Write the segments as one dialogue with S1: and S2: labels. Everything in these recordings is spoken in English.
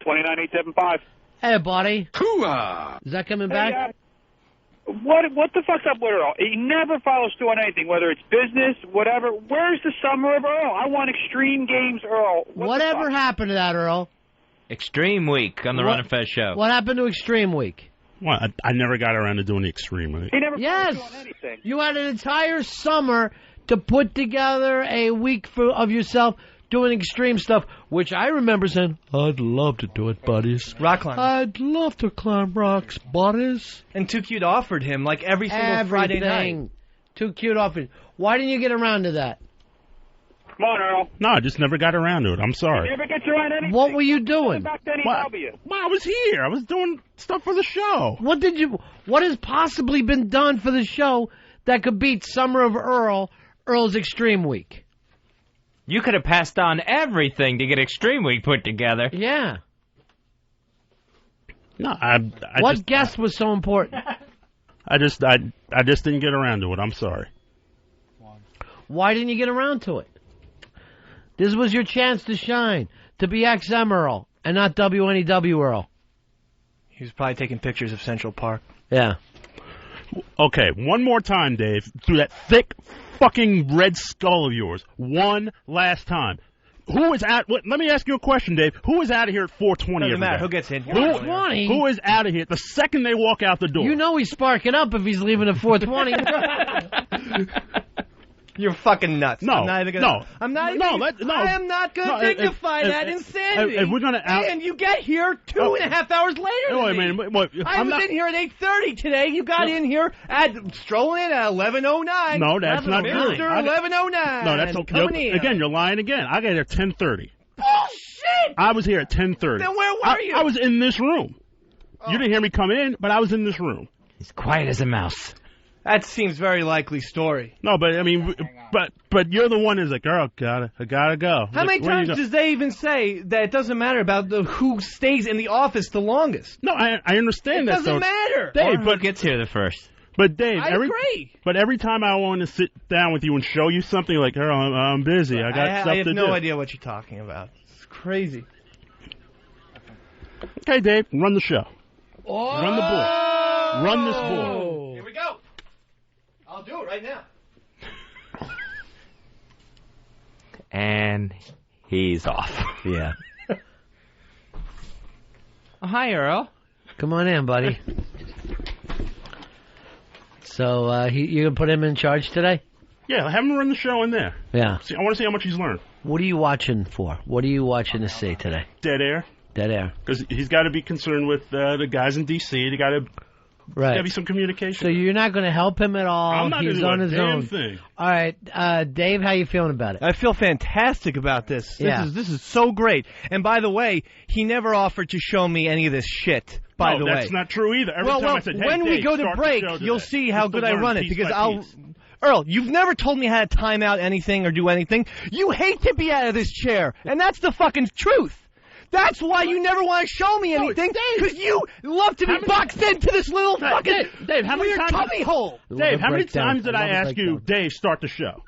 S1: 29875.
S2: Hey, buddy.
S3: Hoo-ah!
S2: Is that coming back?
S1: What the fuck's up with Earl? He never follows through on anything, whether it's business, whatever. Where's the summer of Earl? I want extreme games, Earl.
S2: Whatever happened to that, Earl?
S4: Extreme Week on the Ron and Fez show.
S2: What happened to Extreme Week?
S5: Well, I never got around to doing the Extreme Week.
S1: He never
S2: Yes.
S1: follows through on anything.
S2: You had an entire summer to put together a week of yourself doing extreme stuff, which I remember saying, I'd love to do it, buddies.
S6: Rock climbing.
S2: I'd love to climb rocks, buddies.
S6: And Too Cute offered him, like, every single Friday night.
S2: Too Cute offered. Why didn't you get around to that?
S1: Come on, Earl.
S5: No, I just never got around to it. I'm sorry.
S1: You never get around anything.
S2: What were you doing?
S1: Back to NEW.
S5: Well, I was here. I was doing stuff for the show.
S2: What has possibly been done for the show that could beat Summer of Earl's Extreme Week?
S4: You could have passed on everything to get Extreme Week put together.
S2: Yeah.
S5: No, I
S2: what guest was so important?
S5: I just didn't get around to it. I'm sorry.
S2: Why didn't you get around to it? This was your chance to shine, to be XM Earl, and not WNEW Earl.
S6: He was probably taking pictures of Central Park.
S2: Yeah.
S5: Okay, one more time, Dave, through that thick fucking red skull of yours. One last time. Who is out? Let me ask you a question, Dave. Who is out of here at 4:20 every day?
S6: Who gets in?
S2: 4:20?
S5: Who is out of here the second they walk out the door?
S2: You know he's sparking up if he's leaving at 4:20.
S6: You're fucking nuts.
S5: No,
S6: I'm not even gonna,
S5: no.
S6: I'm not
S5: No,
S6: even, I am not going to dignify that insanity.
S5: If we're gonna
S6: and you get here 2.5 hours later than me. I was in here at 8:30 today. You got in here strolling in at 11:09.
S5: No, that's not true.
S6: Mr. 11:09.
S5: No, that's
S6: coming in.
S5: Again, you're lying again. I got here at 10:30.
S6: Bullshit!
S5: I was here at 10:30.
S6: Then where were you?
S5: I was in this room. Oh. You didn't hear me come in, but I was in this room.
S4: He's quiet as a mouse.
S6: That seems very likely story.
S5: No, but I mean, but you're the one who's like, girl, I gotta go.
S6: How many times does they even say that it doesn't matter about who stays in the office the longest?
S5: No, I understand that.
S6: It doesn't matter.
S5: Dave,
S4: who gets here the first.
S5: But Dave,
S6: I agree.
S5: But every time I want to sit down with you and show you something, like, Earl, I'm busy. I got stuff to do.
S6: I have no idea what you're talking about. It's crazy.
S5: Okay, Dave, run the show.
S6: Oh!
S5: Run the board. Run this board.
S6: Here we go. I'll do it right now.
S4: And he's off.
S2: Yeah.
S4: Oh, hi, Earl.
S2: Come on in, buddy. So, you're going to put him in charge today?
S5: Yeah, have him run the show in there.
S2: Yeah.
S5: See, I want to see how much he's learned.
S2: What are you watching for? What are you watching to see today?
S5: Dead air.
S2: Dead air.
S5: Because he's got to be concerned with the guys in D.C. They got to...
S2: Right.
S5: There's got to be some communication.
S2: So you're not going to help him at all?
S5: I'm not
S2: He's
S5: going
S2: on
S5: to
S2: his
S5: do a damn
S2: own.
S5: thing.
S2: All right, Dave, how you feeling about it?
S6: I feel fantastic about this.
S2: Yeah.
S6: This is so great. And by the way, he never offered to show me any of this shit. By the way,
S5: that's not true either. Every time I said, hey,
S6: when
S5: Dave,
S6: we go to
S5: start
S6: break,
S5: the show
S6: you'll
S5: today.
S6: see how
S5: Just to
S6: good I
S5: learn
S6: run it
S5: piece
S6: because
S5: by piece.
S6: Earl, you've never told me how to time out anything or do anything. You hate to be out of this chair, and that's the fucking truth. That's why you never want to show me anything, because you love to be boxed into this little fucking
S5: Dave, how many
S6: weird
S5: times,
S6: tummy hole.
S5: Dave, how many times did I ask you, Dave, start the show?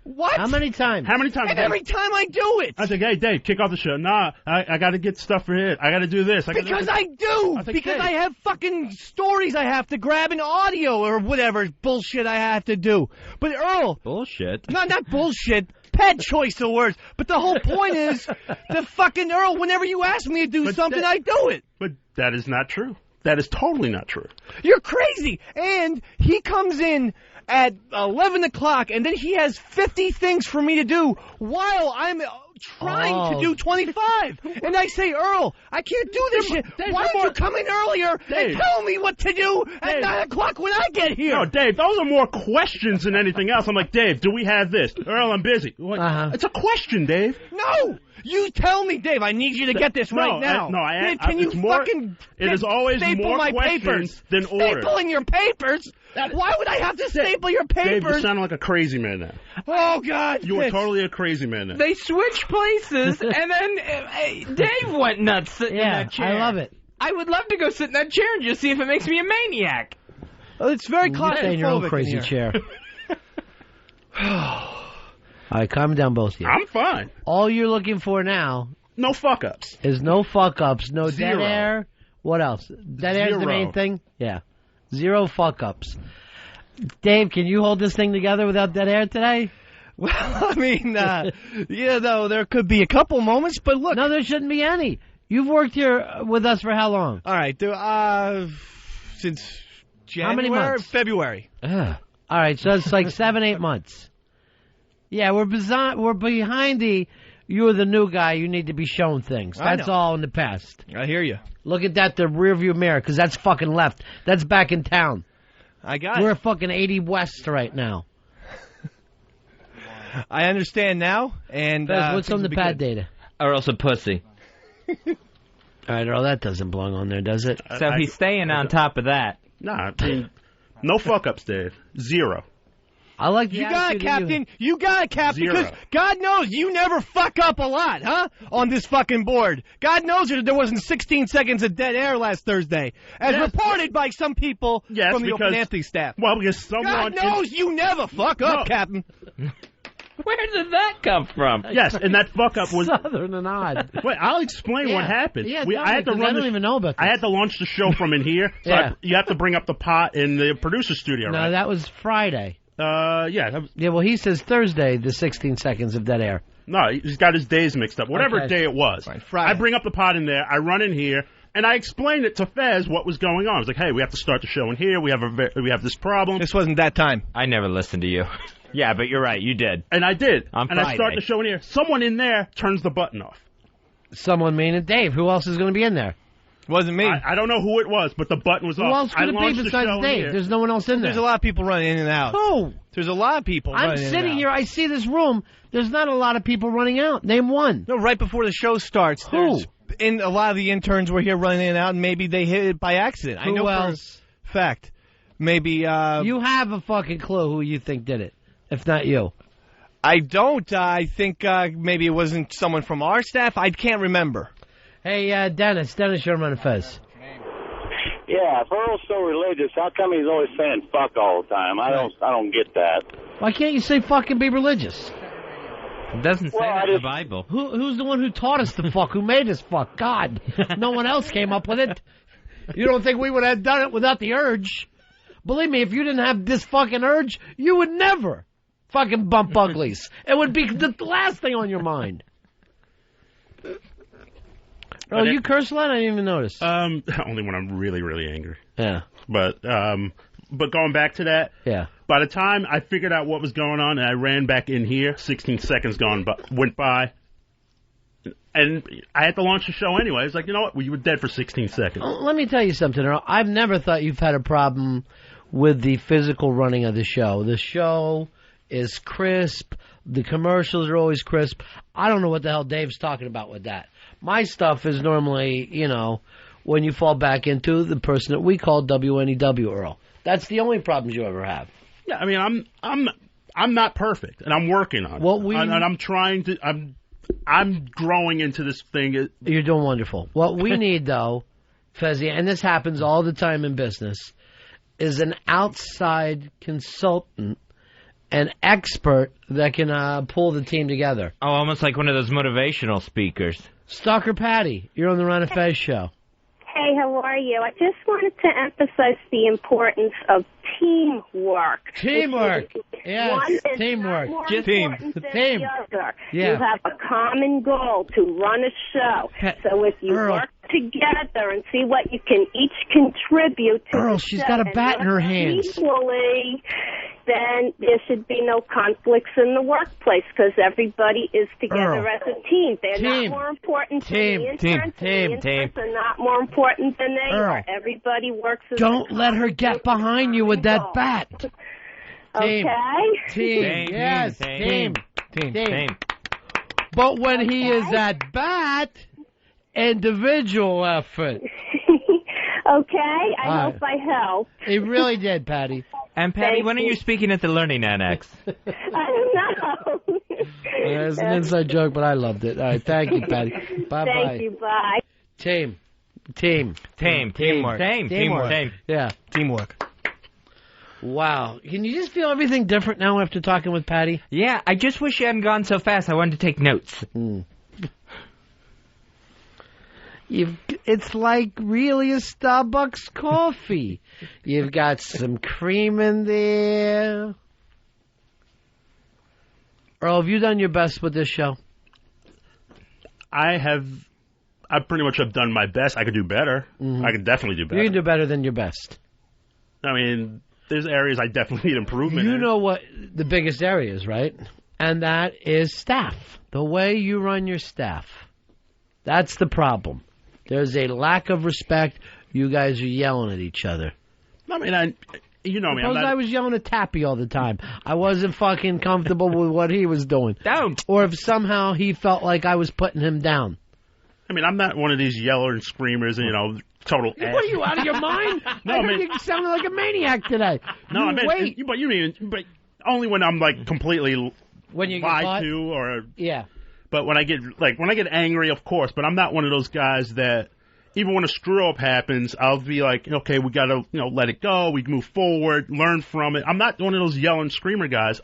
S6: What?
S2: How many times?
S5: How many times?
S6: And every time I do it.
S5: I said, hey, Dave, kick off the show. Nah, I got to get stuff for it. I got to do this.
S6: Because I do. Because I have fucking stories I have to grab in audio or whatever bullshit I have to do. But Earl.
S4: Bullshit.
S6: No, not bullshit. Bad choice of words. But the whole point is that fucking Earl, whenever you ask me to do something, I do it.
S5: But that is not true. That is totally not true.
S6: You're crazy. And he comes in at 11 o'clock, and then he has 50 things for me to do while I'm trying to do 25. And I say, Earl, I can't do this shit.
S5: Dave,
S6: why don't you come in earlier and tell me what to do at 9 o'clock when I get here?
S5: No, Dave, those are more questions than anything else. I'm like, Dave, do we have this? Earl, I'm busy. It's a question, Dave.
S6: No! You tell me, Dave, I need you to get this right now. Can you fucking
S5: it is always
S6: staple
S5: more
S6: my
S5: questions
S6: papers
S5: than orders.
S6: Stapling your papers? Why would I have to staple your papers?
S5: Dave, you sound like a crazy man now.
S6: Oh, God.
S5: You are totally a crazy man now.
S4: They switched places, and then Dave went nuts sitting in that chair.
S2: I love it.
S4: I would love to go sit in that chair and just see if it makes me a maniac.
S6: Well, it's very
S2: You stay in your own crazy chair. All right, calm down, both of you.
S5: I'm fine.
S2: All you're looking for now
S5: no fuck-ups.
S2: Is no fuck-ups, no
S5: Zero.
S2: dead air. What else? Dead air's the main thing? Yeah. 0 fuck-ups. Dave, can you hold this thing together without dead air today?
S6: Well, I mean, there could be a couple moments, but look.
S2: No, there shouldn't be any. You've worked here with us for how long?
S6: All right, since January,
S2: how many months?
S6: February.
S2: All right, so it's like 7, 8 months. Yeah, we're behind the, you're the new guy, you need to be shown things. That's all in the past.
S6: I hear you.
S2: Look at that, the rearview mirror, because that's fucking left. That's back in town.
S6: I got it.
S2: We're fucking 80 West right now.
S6: I understand now. And
S2: Fez, what's on the pad data?
S4: Earl's a pussy.
S2: All right, Earl, that doesn't belong on there, does it?
S4: So he's staying on top of that.
S5: Nah, I mean, no fuck-ups, Dave. 0.
S2: I like the
S6: You got it,
S2: attitude
S6: Captain. You got it, Captain.
S5: 0.
S6: Because God knows you never fuck up a lot, huh? On this fucking board. God knows there wasn't 16 seconds of dead air last Thursday, as reported by some people from the Open Anthony staff.
S5: Well, because someone...
S6: God knows you never fuck up, Captain.
S4: Where did that come from?
S5: Yes, and that fuck-up was...
S2: Southern and odd.
S5: Wait, I'll explain what happened.
S2: Yeah,
S5: I had to run.
S2: I don't even know about this.
S5: I had to launch the show from in here. So
S2: Yeah.
S5: you have to bring up the pot in the producer studio,
S2: No,
S5: right?
S2: that was Friday.
S5: Yeah. That was,
S2: Yeah, well, he says Thursday, the 16 seconds of dead air.
S5: no, he's got his days mixed up. Whatever day it was.
S6: Right, Friday.
S5: I bring up the pot in there. I run in here. And I explained it to Fez what was going on. I was like, hey, we have to start the show in here. We have this problem.
S6: This wasn't that time.
S4: I never listened to you. Yeah, but you're right. You did.
S5: And I did.
S4: On
S5: and I
S4: Friday.
S5: start the show in here. Someone in there turns the button off.
S2: Someone meaning Dave. Who else is going to be in there?
S6: Wasn't me.
S5: I don't know who it was, but the button was
S2: Who
S5: off.
S2: else could it be besides Dave? There's no one else in there.
S6: There's a lot of people running in and out.
S2: Who?
S6: There's a lot of people
S2: I'm
S6: running in and
S2: sitting
S6: out.
S2: here. I see this room. There's not a lot of people running out. Name one.
S6: No, right before the show starts.
S2: Who?
S6: A lot of the interns were here running in and out, and maybe they hit it by accident. I
S2: Who
S6: know
S2: else?
S6: for a fact. Maybe,
S2: You have a fucking clue who you think did it, if not you.
S6: I don't. I think maybe it wasn't someone from our staff. I can't remember.
S2: Hey, Dennis, you're on Ron and Fez.
S3: Yeah, if Earl's so religious, how come he's always saying fuck all the time? I don't get that.
S2: Why can't you say fucking be religious?
S4: It doesn't say that in the Bible.
S2: Who's the one who taught us to fuck? Who made us fuck? God. No one else came up with it. You don't think we would have done it without the urge? Believe me, if you didn't have this fucking urge, you would never fucking bump uglies. It would be the last thing on your mind. Oh, you curse a lot? I didn't even notice.
S5: Only when I'm really, really angry.
S2: Yeah.
S5: But going back to that,
S2: Yeah.
S5: by the time I figured out what was going on and I ran back in here, 16 seconds went by, and I had to launch the show anyway. I was like, you know what? You were dead for 16 seconds.
S2: Let me tell you something, Earl. I've never thought you've had a problem with the physical running of the show. The show is crisp. The commercials are always crisp. I don't know what the hell Dave's talking about with that. My stuff is normally, when you fall back into the person that we call WNEW, Earl. That's the only problems you ever have.
S5: Yeah, I mean, I'm not perfect, and I'm working on it. And I'm trying to. I'm growing into this thing.
S2: You're doing wonderful. What we need, though, Fezzi, and this happens all the time in business, is an outside consultant, an expert that can pull the team together.
S4: Oh, almost like one of those motivational speakers.
S2: Stalker Patty, you're on the Ron and Fez show.
S7: Hey, how are you? I just wanted to emphasize the importance of teamwork.
S2: Teamwork. Yes,
S7: One is
S2: teamwork.
S7: not more
S6: Just team.
S7: important than
S2: Team.
S7: the other.
S2: Yeah.
S7: You have a common goal to run a show. So if you
S2: Earl.
S7: work together and see what you can each contribute to
S2: Earl,
S7: the
S2: she's
S7: show
S2: got a
S7: and
S2: bat in her
S7: work
S2: hands.
S7: equally, then there should be no conflicts in the workplace because everybody is together
S2: Earl.
S7: as a team. They're
S2: Team.
S7: not more important
S2: Team.
S7: than the
S2: Team.
S7: interns.
S2: Team.
S7: The interns are not more important than they
S2: Earl.
S7: are. Everybody works as
S2: Don't
S7: a
S2: let her get behind you with that
S7: goal.
S2: bat. Team.
S7: Okay?
S2: Team. Yes, team.
S4: Team.
S2: But when he is at bat, individual effort.
S7: Okay, I
S2: All
S7: hope I helped.
S2: He really did, Patty.
S4: And Patty,
S7: Thank
S4: when are
S7: you.
S4: you speaking at the Learning Annex?
S7: I don't know.
S2: It's an inside joke, but I loved it. All right, thank you, Patty. Bye-bye.
S7: Thank you, bye.
S2: Team.
S6: Teamwork.
S4: Team.
S2: Yeah.
S6: Teamwork.
S2: Wow. Can you just feel everything different now after talking with Patty?
S4: Yeah, I just wish you hadn't gone so fast. I wanted to take notes.
S2: It's like really a Starbucks coffee. You've got some cream in there. Earl, have you done your best with this show?
S5: I pretty much have done my best. I could do better. Mm-hmm. I could definitely do better.
S2: You can do better than your best.
S5: I mean, there's areas I definitely need improvement in.
S2: You know what the biggest area is, right? And that is staff. The way you run your staff. That's the problem. There's a lack of respect. You guys are yelling at each other.
S5: I mean, you know me.
S2: I was yelling at Tappy all the time. I wasn't fucking comfortable with what he was doing.
S4: Don't.
S2: Or if somehow he felt like I was putting him down.
S5: I mean, I'm not one of these yeller and screamers and, total ass.
S2: What are you, out of your mind?
S5: No,
S2: I heard you sounded like a maniac today.
S5: No, I mean, but only when I'm like completely
S2: when you
S5: lied to or
S2: yeah.
S5: But when I get angry, of course. But I'm not one of those guys that even when a screw up happens, I'll be like, okay, we gotta let it go. We move forward, learn from it. I'm not one of those yelling screamer guys.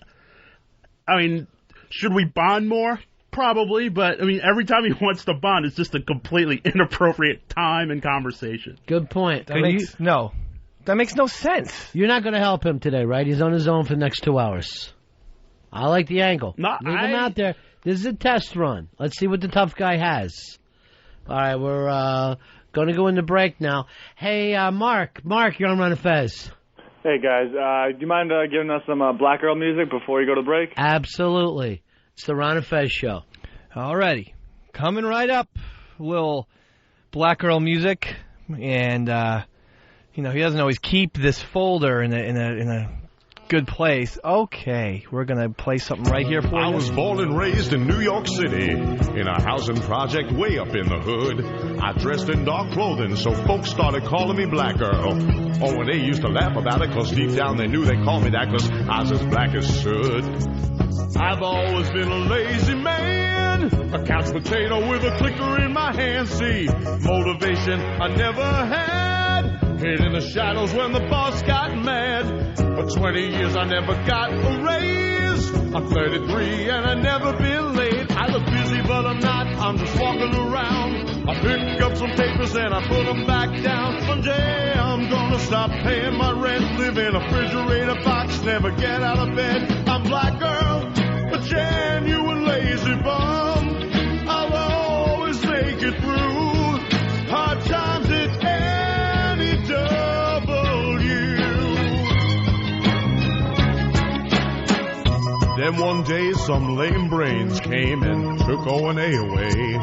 S5: I mean, should we bond more? Probably, but I mean, every time he wants to bond, it's just a completely inappropriate time and conversation.
S2: Good point.
S6: That makes no sense.
S2: You're not going to help him today, right? He's on his own for the next 2 hours. I like the angle. Leave him out there. This is a test run. Let's see what the tough guy has. All right, we're going to go into break now. Hey, Mark, you're on Ron and Fez.
S8: Hey, guys. Do you mind giving us some Black Earl music before you go to break?
S2: Absolutely. It's the Ron and Fez show.
S6: Alrighty. Coming right up. A little Black Earl music. And, he doesn't always keep this folder in a good place. Okay. We're going to play something right here for you.
S9: I was born and raised in New York City in a housing project way up in the hood. I dressed in dark clothing, so folks started calling me Black Earl. Oh, and they used to laugh about it, because deep down they knew they called me that because I was as black as soot. I've always been a lazy man, a couch potato with a clicker in my hand. See, motivation I never had, hid in the shadows when the boss got mad. For 20 years I never got a raise. I'm 33 and I never been late. I look busy but I'm not, I'm just walking around. I pick up some papers and I put them back down. One day I'm gonna stop paying my rent, live in a refrigerator box, never get out of bed. I'm Black Earl, a genuine lazy bum. I'll always make it through hard times at any W. Then one day some lame brains came and took O&A away.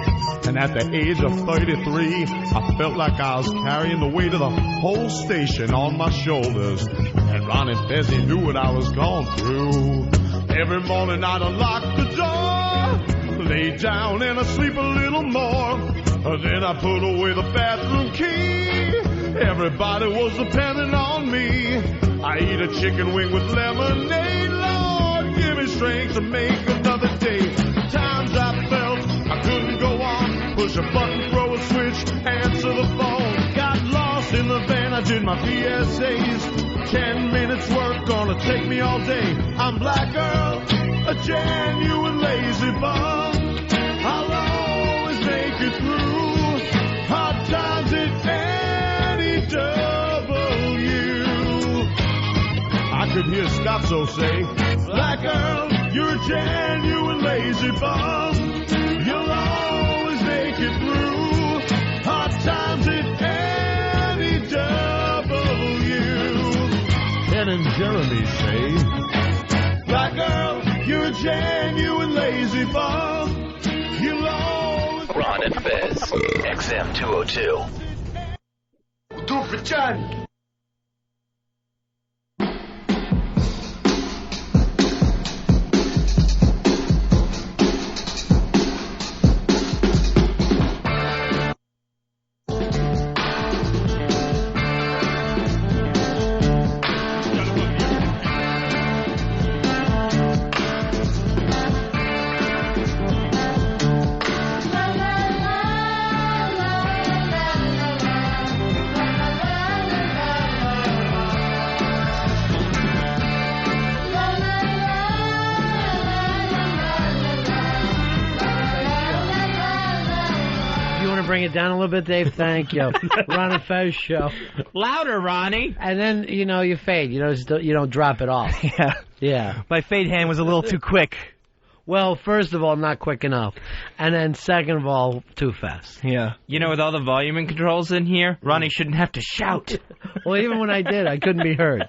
S9: And at the age of 33, I felt like I was carrying the weight of the whole station on my shoulders. And Ron and Fez knew what I was going through. Every morning I'd unlock the door, lay down and I'd sleep a little more. Then I put away the bathroom key. Everybody was depending on me. I eat a chicken wing with lemonade. Lord, give me strength to make another day. Times I felt I couldn't go on. Push a button, throw a switch, answer the phone. Got lost in the van, I did my PSAs. 10 minutes work, gonna take me all day. I'm Black Earl, a genuine lazy bum. I'll always make it through hard times at any W. I could hear Scotzo say, Black Earl, you're a genuine lazy bum. You'll always make it through hard times at any W. Ken and Jeremy say, Black Earl, you're a genuine lazy bum. You'll always...
S10: Ron and Fez, XM 202.
S9: Do it for Johnny.
S2: bring it down a little bit, Dave? Thank you. Ron and Fez show.
S4: Louder, Ronnie.
S2: And then, you fade. You don't drop it off.
S6: Yeah.
S2: Yeah.
S6: My fade hand was a little too quick.
S2: Well, first of all, not quick enough. And then second of all, too fast.
S6: Yeah.
S4: With all the volume controls in here, Ronnie shouldn't have to shout.
S2: Well, even when I did, I couldn't be heard.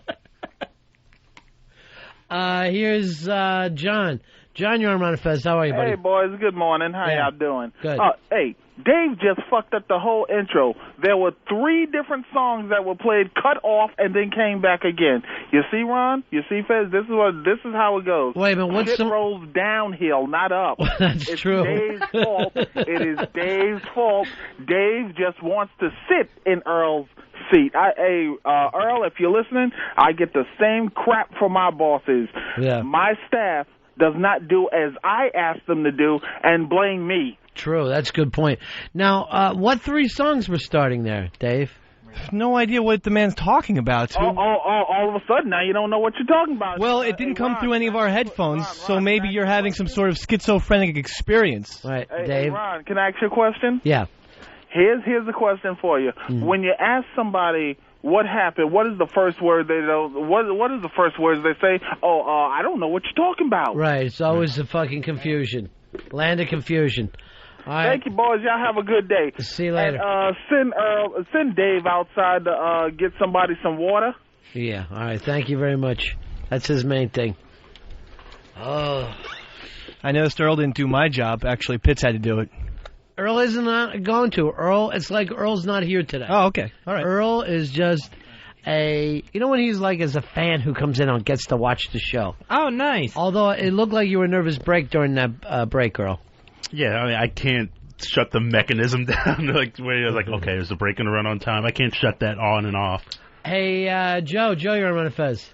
S2: Here's John. John, you're on Ron and Fez. How are you, buddy?
S11: Hey, boys. Good morning. How y'all doing?
S2: Good.
S11: Hey, Dave just fucked up the whole intro. There were 3 different songs that were played, cut off, and then came back again. You see, Ron? You see, Fez? This is how it goes.
S2: Wait a minute. What's
S11: Shit rolls downhill, not up.
S2: That's
S11: it's
S2: true.
S11: Dave's fault. It is Dave's fault. Dave just wants to sit in Earl's seat. Earl, if you're listening, I get the same crap from my bosses.
S2: Yeah.
S11: My staff does not do as I ask them to do and blame me.
S2: True, that's a good point. Now, what 3 songs were starting there, Dave?
S6: No idea what the man's talking about.
S11: All of a sudden, now you don't know what you're talking about.
S6: Well, it didn't come through any of our headphones, so maybe you're having some sort of schizophrenic experience.
S2: Right,
S11: Hey,
S2: Dave?
S11: Ron, can I ask you a question?
S2: Yeah.
S11: Here's the question for you. When you ask somebody what happened, what is the first word they don't? What is the first words they say? I don't know what you're talking about.
S2: Right, it's always a fucking confusion. Land of confusion. All right.
S11: Thank you, boys. Y'all have a good day.
S2: See you later.
S11: And send Dave outside to get somebody some water.
S2: Yeah, all right. Thank you very much. That's his main thing. Oh.
S6: I noticed Earl didn't do my job. Actually, Pitts had to do it.
S2: Earl isn't going to. It's like Earl's not here today.
S6: Oh, okay. All right.
S2: Earl is just when he's like as a fan who comes in and gets to watch the show.
S4: Oh, nice.
S2: Although it looked like you were a nervous break during that break, Earl.
S5: Yeah, I mean, I can't shut the mechanism down. Where you're like, okay, is the break going to run on time? I can't shut that on and off.
S2: Hey, Joe, you're on Ron and Fez.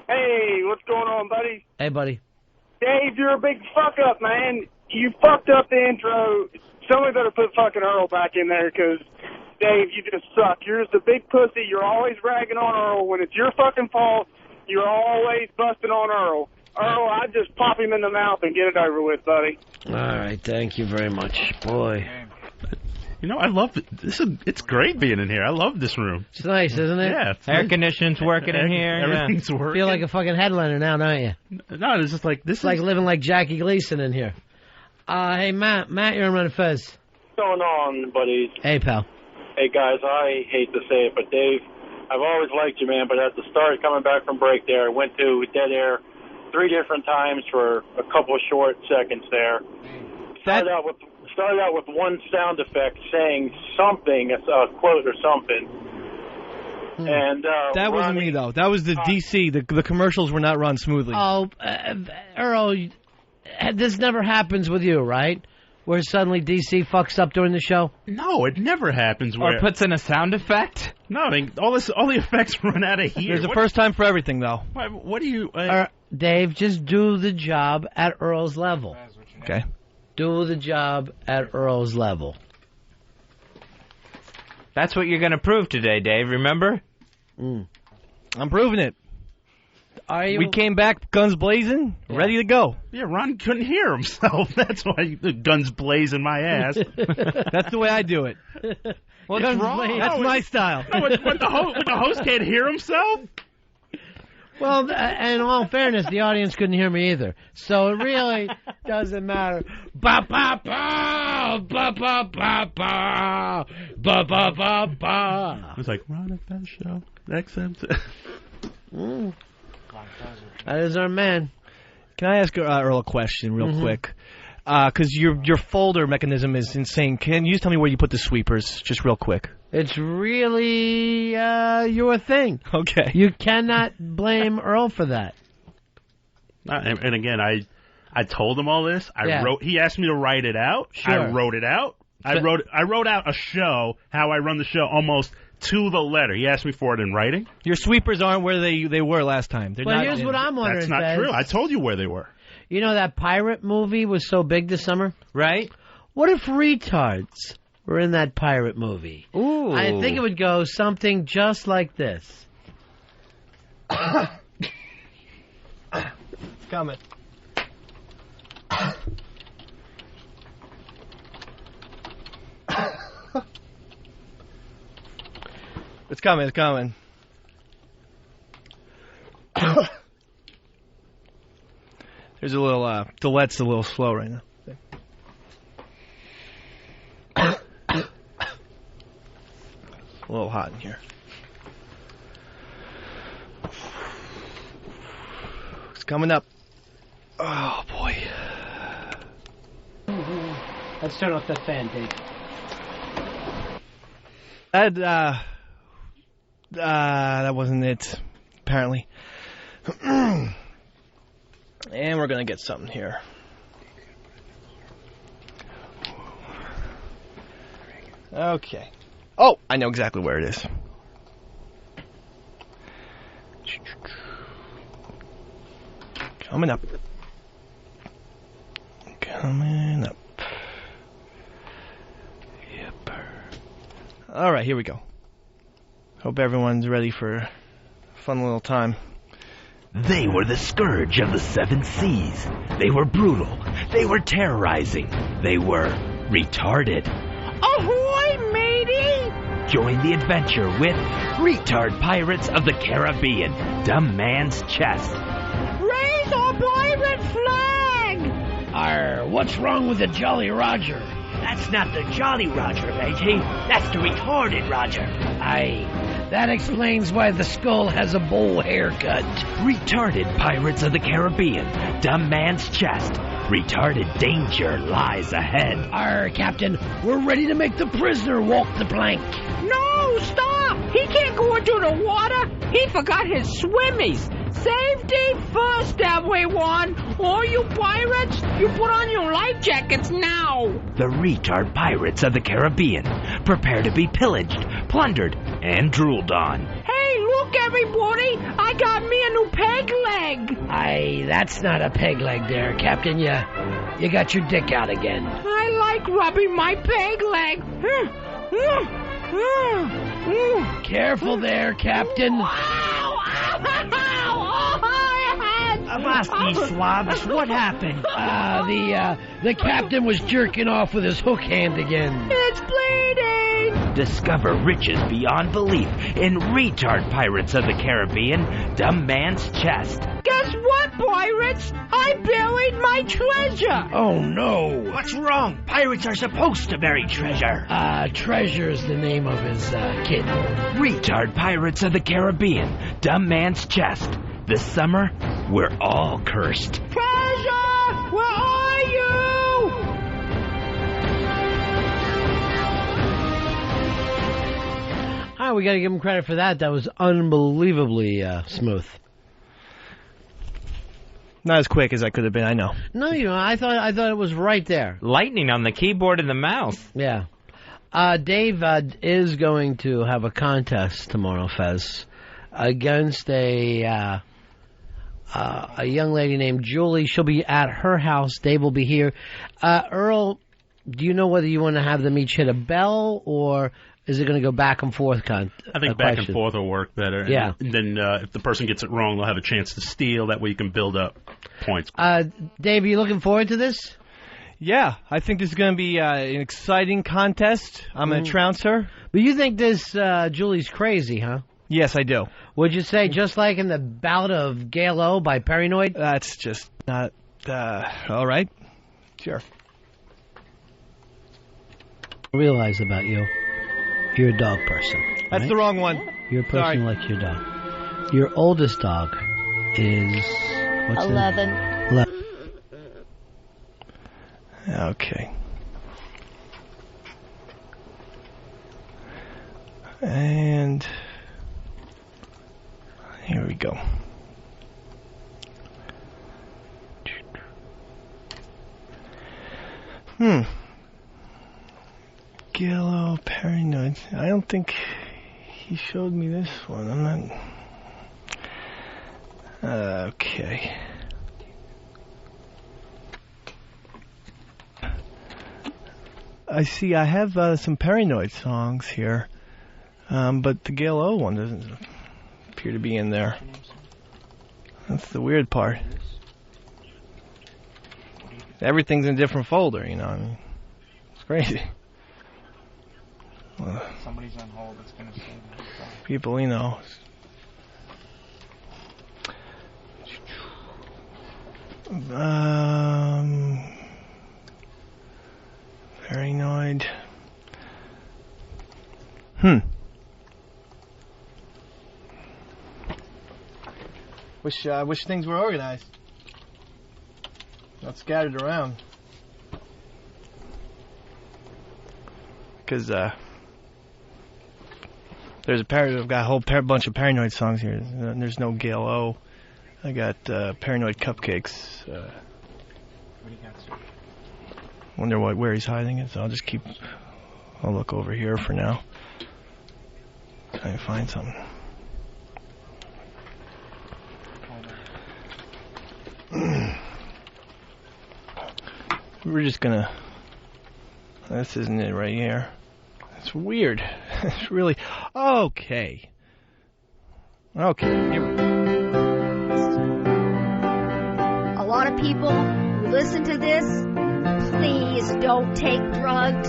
S12: Hey, what's going on, buddy?
S2: Hey, buddy.
S12: Dave, you're a big fuck up, man. You fucked up the intro. Somebody better put fucking Earl back in there, because, Dave, you just suck. You're just a big pussy. You're always ragging on Earl. When it's your fucking fault, you're always busting on Earl. Earl, I'd just pop him in the mouth and get it over with, buddy.
S2: All right, thank you very much. Boy.
S5: I love it. It's great being in here. I love this room.
S2: It's nice, isn't it?
S5: Yeah.
S4: Air conditioning's working in here.
S5: Everything's working.
S2: Feel like a fucking headliner now, don't you?
S5: No, it's just like this.
S2: It's like living like Jackie Gleason in here. Hey, Matt, you're on Ron and Fez.
S3: What's going on, buddies?
S2: Hey, pal.
S3: Hey, guys, I hate to say it, but Dave, I've always liked you, man, but at the start, coming back from break there, I went to dead air 3 different times for a couple of short seconds there. Started out with one sound effect saying something, a quote or something. And
S6: that wasn't me, though. That was the DC. The commercials were not run smoothly.
S2: Oh, Earl, this never happens with you, right? Where suddenly DC fucks up during the show?
S5: No, it never happens.
S4: Or puts in a sound effect?
S5: No, I mean, all the effects run out of here.
S6: There's a first time for everything, though.
S5: What do you...
S2: Dave, just do the job at Earl's level.
S6: Okay.
S2: Do the job at Earl's level.
S4: That's what you're going to prove today, Dave, remember?
S6: I'm proving it.
S2: We
S6: came back guns blazing, ready to go.
S5: Yeah, Ron couldn't hear himself. That's why the guns blazing my ass.
S6: That's the way I do it.
S5: What's wrong?
S6: That's my style.
S5: No, the host can't hear himself?
S2: Well, in all fairness, the audience couldn't hear me either. So it really doesn't matter. Ba ba ba ba ba ba ba ba ba ba ba.
S5: It was like Ron and Fez show. XM.
S2: That is our man.
S6: Can I ask Earl a question real quick? Because your folder mechanism is insane. Can you just tell me where you put the sweepers, just real quick?
S2: It's really your thing.
S6: Okay.
S2: You cannot blame Earl for that.
S5: And again, I told him all this. He asked me to write it out.
S2: Sure.
S5: I wrote it out. I wrote out a show, how I run the show, almost to the letter. He asked me for it in writing.
S6: Your sweepers aren't where they were last time. They're not.
S2: Here's what I'm wondering.
S5: That's not
S2: Fez.
S5: true. I told you where they were.
S2: You know that pirate movie was so big this summer?
S4: Right?
S2: What if retards were in that pirate movie?
S4: Ooh.
S2: I think it would go something just like this.
S6: Coming. It's coming. It's coming. There's a little, Dillette's a little slow right now. It's a little hot in here. It's coming up. Oh, boy.
S2: Let's turn off that fan, Dave.
S6: That wasn't it, apparently. And we're going to get something here. Okay. Oh, I know exactly where it is. Coming up. Coming up. Yep. All right, here we go. Hope everyone's ready for a fun little time.
S10: They were the scourge of the 7 seas. They were brutal. They were terrorizing. They were retarded.
S4: Ahoy, matey!
S10: Join the adventure with Retard Pirates of the Caribbean, Dumb Man's Chest.
S4: Raise our pirate flag!
S2: Arr, what's wrong with the Jolly Roger?
S10: That's not the Jolly Roger, matey. That's the retarded Roger.
S2: Aye, that explains why the skull has a bowl haircut.
S10: Retarded Pirates of the Caribbean, Dumb Man's Chest. Retarded danger lies ahead.
S2: Arr, Captain, we're ready to make the prisoner walk the plank.
S4: No, stop! He can't go into the water. He forgot his swimmies. Safety first, everyone. All you pirates, you put on your life jackets now.
S10: The Retard Pirates of the Caribbean. Prepare to be pillaged, plundered, and drooled on.
S4: Hey, look, everybody. I got me a new peg leg.
S2: Aye, that's not a peg leg there, Captain. You got your dick out again.
S4: I like rubbing my peg leg.
S2: Careful there, Captain.
S10: Avast, ye slobs, what happened?
S2: The captain was jerking off with his hook hand again.
S4: It's bleeding!
S10: Discover riches beyond belief in Retard Pirates of the Caribbean, Dumb Man's Chest.
S4: Guess what, pirates? I buried my treasure!
S2: Oh, no.
S10: What's wrong? Pirates are supposed to bury treasure.
S2: Treasure's the name of his kid.
S10: Retard Pirates of the Caribbean, Dumb Man's Chest. This summer, we're all cursed.
S4: Treasure! Where are you?
S2: All right, we got to give him credit for that. That was unbelievably smooth.
S6: Not as quick as I could have been, I know.
S2: No, I thought it was right there.
S13: Lightning on the keyboard and the mouse.
S2: Yeah. Dave is going to have a contest tomorrow, Fez, against a young lady named Julie. She'll be at her house. Dave will be here. Earl, do you know whether you want to have them each hit a bell, or is it going to go back and forth?
S5: I think back and forth will work better.
S2: Yeah.
S5: And then if the person gets it wrong, they'll have a chance to steal. That way you can build up points.
S2: Dave, are you looking forward to this?
S6: Yeah, I think this is going to be an exciting contest. I'm going to trounce her.
S2: But you think this Julie's crazy, huh?
S6: Yes, I do.
S2: Would you say just like in the bout of Gale O by Paranoid?
S6: That's just not... all right. Sure.
S2: I realize about you. You're a dog person.
S6: That's
S2: right?
S6: the wrong one.
S2: You're a person
S6: Sorry.
S2: like your dog. Your oldest dog is... What's
S14: 11.
S2: 11.
S6: Okay. And... here we go. Gillo Paranoid. I don't think he showed me this one. I'm not... okay. I see I have some Paranoid songs here, but the Gale O one doesn't appear to be in there. That's the weird part. Everything's in a different folder, you know. I mean, it's crazy. Somebody's on hold that's going to say that. People, you know. Paranoid. Wish things were organized. Not scattered around. Because I've got a whole bunch of Paranoid songs here. There's no Gail O. I got Paranoid Cupcakes. What do you got, sir? Wonder where he's hiding it, so I'll look over here for now. Try and find something. We're just gonna... This isn't it right here. It's weird. It's really... Okay. Here we go.
S14: A lot of people who listen to this, please don't take drugs.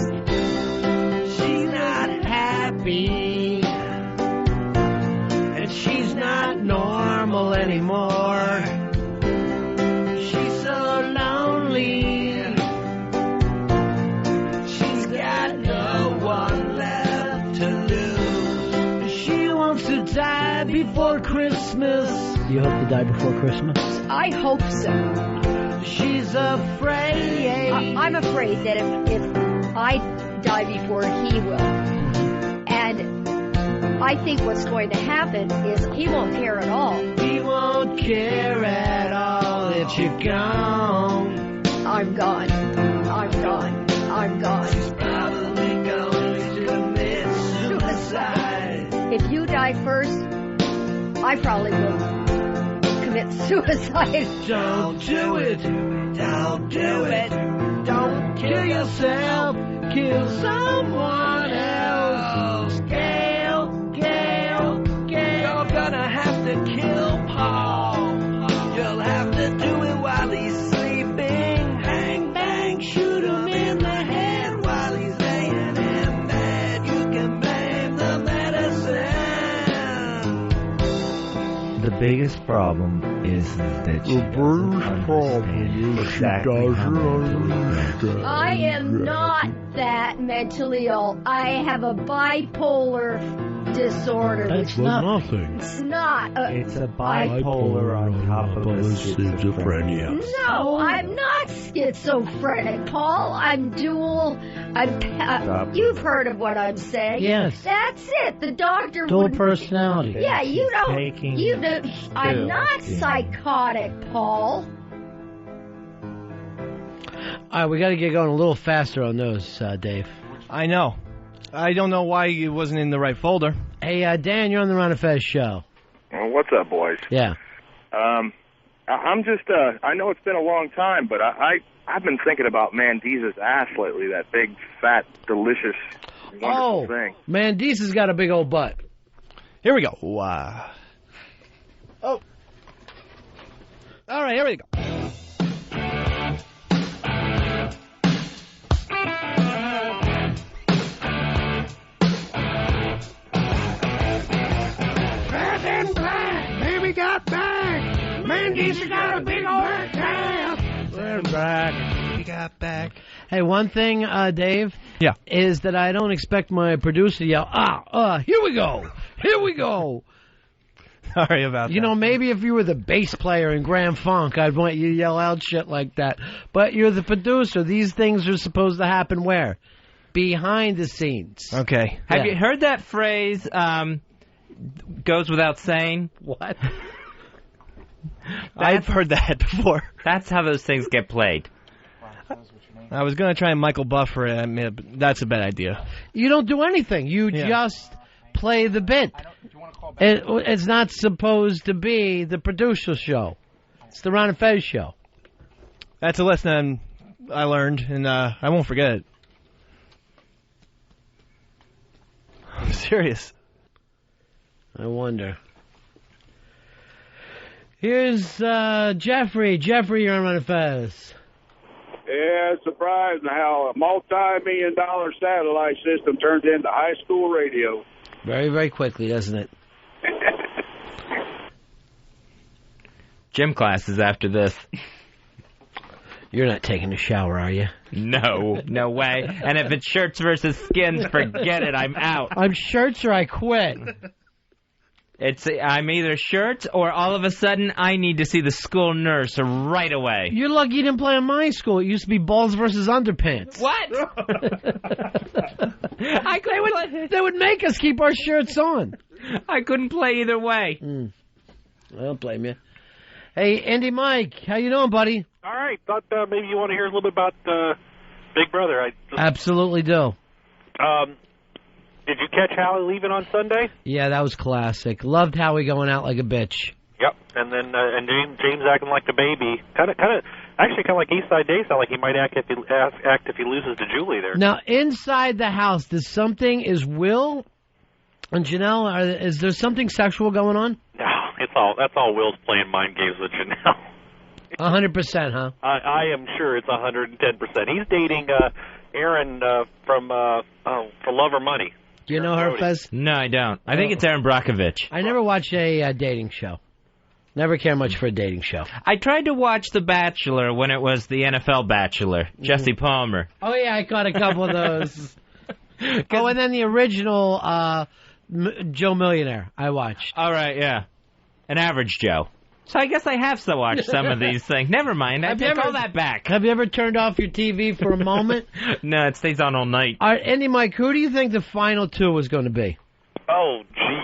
S2: She's not happy, and she's not normal anymore. She's so lonely. She's got no one left to lose. She wants to die before Christmas. You hope to die before Christmas?
S14: I hope so.
S2: She's afraid.
S14: I'm afraid that if I die before he will, and I think what's going to happen is he won't care at all.
S2: He won't care at all if you're gone.
S14: I'm gone. I'm gone. I'm gone.
S2: She's probably going to commit suicide.
S14: If you die first, I probably will commit suicide.
S2: Don't do it. Don't do it. Don't kill yourself. Kill someone else. Gail. You're gonna have to kill Paul. You'll have to do it while he's sleeping. Bang, bang, shoot him in the head while he's laying in bed. You can blame the medicine.
S10: The biggest problem is that she doesn't understand exactly how mentally
S14: I am not that mentally ill. I have a bipolar disorder.
S9: That's nothing.
S14: It's not.
S10: It's a bipolar on top of a schizophrenia.
S14: No, I'm not schizophrenic, Paul. I'm dual. You've heard of what I'm saying.
S2: Yes.
S14: That's it. The doctor
S2: Dual
S14: wouldn't-
S2: personality.
S14: Yeah, you don't. I'm not psychotic, Paul.
S2: All right, we got to get going a little faster on those, Dave.
S6: I know. I don't know why it wasn't in the right folder.
S2: Hey, Dan, you're on the Ron and Fez show.
S15: Well, what's up, boys?
S2: Yeah.
S15: I'm just, I know it's been a long time, but I've been thinking about Mandiz's ass lately, that big, fat, delicious, wonderful thing.
S2: Mandiz's got a big old butt.
S6: Here we go. Wow. Oh. All right, here we go.
S2: Baby got back. Mandy's got a big old ass. We're back.
S6: We got back.
S2: Hey, one thing, Dave.
S6: Yeah.
S2: Is that I don't expect my producer to yell, here we go. Here we go.
S6: Sorry about that.
S2: You know, maybe if you were the bass player in Grand Funk, I'd want you to yell out shit like that. But you're the producer. These things are supposed to happen where? Behind the scenes.
S6: Okay.
S13: Have you heard that phrase, goes without saying?
S2: What?
S6: I've heard that before.
S13: That's how those things get played.
S6: I was going to try and Michael Buffer it. I mean, that's a bad idea.
S2: You don't do anything. You just play the bit. It's not supposed to be the producer show. It's the Ron and Fez show.
S6: That's a lesson I learned, and I won't forget it. I'm serious.
S2: I wonder. Here's Jeffrey. Jeffrey, you're on Ron and Fez.
S16: Yeah, it's surprising how a multi-million-dollar satellite system turns into high school radio.
S2: Very, very quickly, doesn't it?
S13: Gym classes after this.
S2: You're not taking a shower, are you?
S13: No, no way. And if it's shirts versus skins, forget it. I'm out.
S2: I'm shirts or I quit.
S13: I'm either shirts or all of a sudden I need to see the school nurse right away.
S2: You're lucky you didn't play in my school. It used to be balls versus underpants.
S13: What?
S2: They would make us keep our shirts on.
S13: I couldn't play either way.
S2: I don't blame you. Hey, Andy Mike, how you doing, buddy?
S17: All right. Thought maybe you want to hear a little bit about Big Brother.
S2: Absolutely do.
S17: Did you catch Howie leaving on Sunday?
S2: Yeah, that was classic. Loved Howie going out like a bitch.
S17: Yep. And then James acting like the baby. Kind of like Eastside Dave. Sound like he might act if he loses to Julie there.
S2: Now, inside the house, is Will and Janelle, is there something sexual going on?
S17: No, that's all Will's playing mind games with Janelle.
S2: 100%, huh?
S17: I am sure it's 110%. He's dating Aaron from For Love or Money.
S2: Do you know her, Fez?
S13: No, I don't. I think it's Aaron Brockovich.
S2: I never watched a dating show. Never care much for a dating show.
S13: I tried to watch The Bachelor when it was the NFL Bachelor, Jesse Palmer.
S2: Oh, yeah, I caught a couple of those. Oh, and then the original Joe Millionaire I watched.
S13: All right, yeah. An average Joe. So I guess I have to watch some of these things. Never mind. I take all that back.
S2: Have you ever turned off your TV for a moment?
S13: No, it stays on all night.
S2: All right, Andy Mike, who do you think the final two is going to be?
S17: Oh, geez.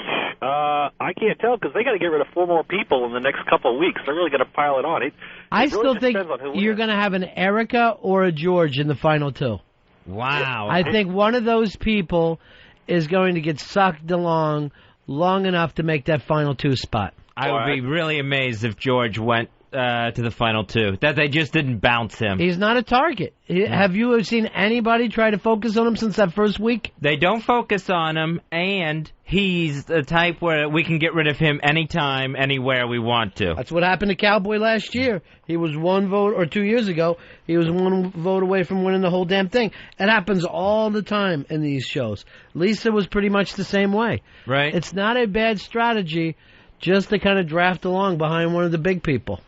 S17: I can't tell because they got to get rid of 4 more people in the next couple of weeks. They're really going to pile it on.
S2: I still think you're going to have an Erica or a George in the final two.
S13: Wow.
S2: I think one of those people is going to get sucked along long enough to make that final 2 spot.
S13: I would be really amazed if George went to the final 2, that they just didn't bounce him.
S2: He's not a target. Have you seen anybody try to focus on him since that first week?
S13: They don't focus on him, and he's the type where we can get rid of him anytime, anywhere we want to.
S2: That's what happened to Cowboy last year. He was 1 vote, or 2 years ago, he was 1 vote away from winning the whole damn thing. It happens all the time in these shows. Lisa was pretty much the same way.
S13: Right.
S2: It's not a bad strategy just to kind of draft along behind one of the big people.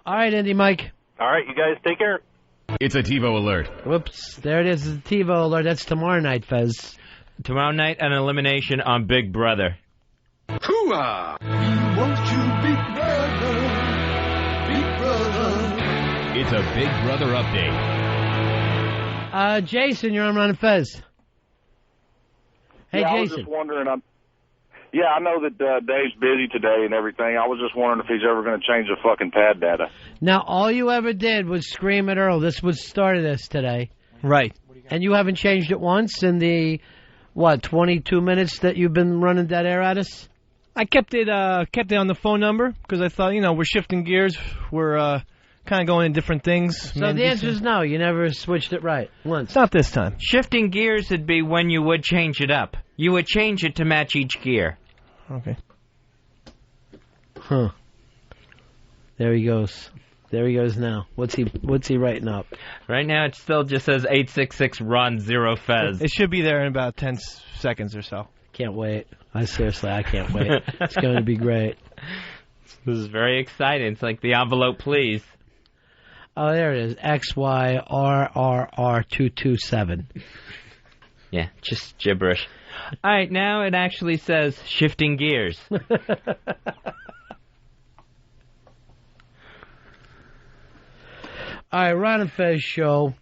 S2: All right, Andy Mike.
S17: All right, you guys take care.
S18: It's a TiVo alert.
S2: Whoops, there it is, the TiVo alert. That's tomorrow night, Fez.
S13: Tomorrow night, an elimination on Big Brother.
S18: Hoo-ah!
S19: Won't you, Big Brother, Big Brother?
S18: It's a Big Brother update.
S2: Jason, you're on Ron and Fez. Hey,
S15: yeah,
S2: Jason.
S15: I was just wondering, I know that Dave's busy today and everything. I was just wondering if he's ever going to change the fucking pad data.
S2: Now, all you ever did was scream at Earl. This was started this today.
S6: Right.
S2: And you haven't changed it once in the, 22 minutes that you've been running dead air at us?
S6: I kept it on the phone number because I thought, we're shifting gears. We're kind of going in different things.
S2: So the answer is no. You never switched it right once.
S6: Not this time.
S13: Shifting gears would be when you would change it up. You would change it to match each gear.
S6: Okay.
S2: Huh. There he goes. There he goes now. What's he writing up?
S13: Right now it still just says 866 Ron 0 Fez.
S6: It should be there in about 10 seconds or so.
S2: Can't wait. I can't wait. It's going to be great.
S13: This is very exciting. It's like the envelope, please.
S2: Oh, there it is. XYRRR227.
S13: Yeah, just gibberish. All right, now it actually says shifting gears.
S2: All right, Ron and Fez show.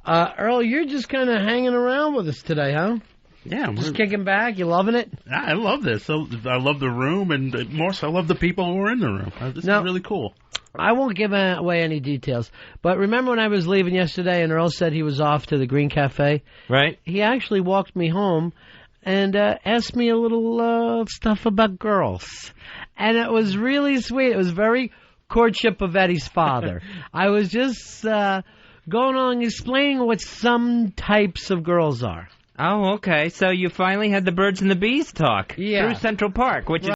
S2: Earl, you're just kind of hanging around with us today, huh?
S5: Yeah.
S2: Just kicking back. You loving it?
S5: I love this. So I love the room, and more so I love the people who are in the room. This is really cool.
S2: I won't give away any details, but remember when I was leaving yesterday and Earl said he was off to the Green Cafe?
S13: Right.
S2: He actually walked me home and asked me a little stuff about girls. And it was really sweet. It was very courtship of Eddie's father. I was just going along explaining what some types of girls are.
S13: Oh, okay. So you finally had the birds and the bees talk through Central Park, which is